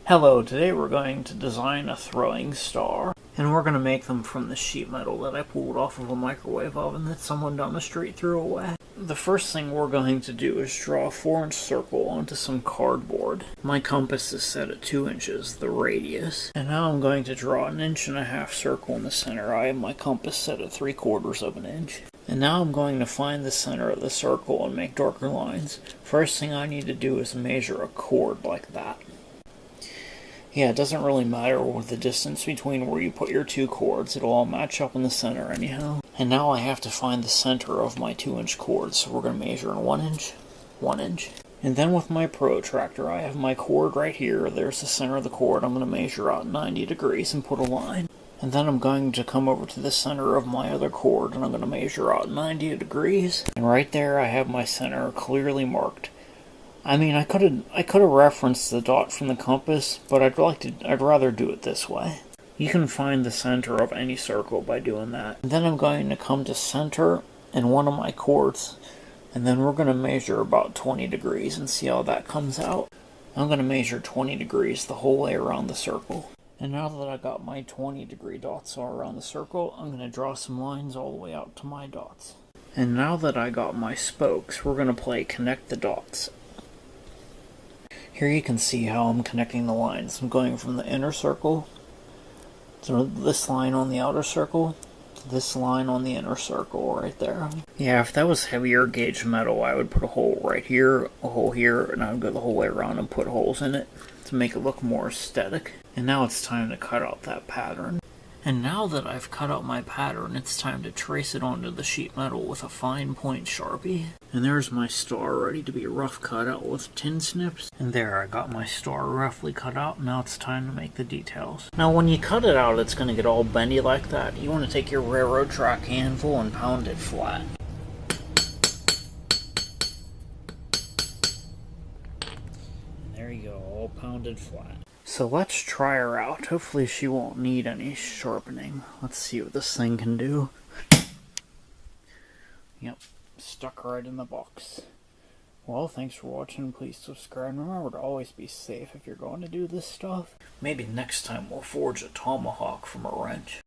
Hello, today we're going to design a throwing star. And we're going to make them from the sheet metal that I pulled off of a microwave oven that someone down the street threw away. The first thing we're going to do is draw a 4-inch circle onto some cardboard. My compass is set at 2 inches, the radius. And now I'm going to draw an 1.5 inch circle in the center. I have my compass set at 3/4 of an inch. And now I'm going to find the center of the circle and make darker lines. First thing I need to do is measure a chord like that. Yeah, it doesn't really matter with the distance between where you put your two chords. It'll all match up in the center anyhow. And now I have to find the center of my 2-inch chord, so we're going to measure in 1 inch, 1 inch. And then with my protractor, I have my chord right here. There's the center of the chord. I'm going to measure out 90 degrees and put a line. And then I'm going to come over to the center of my other chord, and I'm going to measure out 90 degrees. And right there I have my center clearly marked. I mean, I could have referenced the dot from the compass, but I'd rather do it this way. You can find the center of any circle by doing that. And then I'm going to come to center in one of my chords, and then we're going to measure about 20 degrees and see how that comes out. I'm going to measure 20 degrees the whole way around the circle. And now that I got my 20-degree dots all around the circle, I'm going to draw some lines all the way out to my dots. And now that I got my spokes, we're going to play connect the dots. Here you can see how I'm connecting the lines. I'm going from the inner circle to this line on the outer circle to this line on the inner circle right there. Yeah, if that was heavier gauge metal, I would put a hole right here, a hole here, and I would go the whole way around and put holes in it to make it look more aesthetic. And now it's time to cut out that pattern. And now that I've cut out my pattern, it's time to trace it onto the sheet metal with a fine point Sharpie. And there's my star ready to be rough cut out with tin snips. And there, I got my star roughly cut out. Now it's time to make the details. Now when you cut it out, it's going to get all bendy like that. You want to take your railroad track handful and pound it flat. And there you go, all pounded flat. So let's try her out. Hopefully she won't need any sharpening. Let's see what this thing can do. Yep, stuck right in the box. Well, thanks for watching. Please subscribe. Remember to always be safe if you're going to do this stuff. Maybe next time we'll forge a tomahawk from a wrench.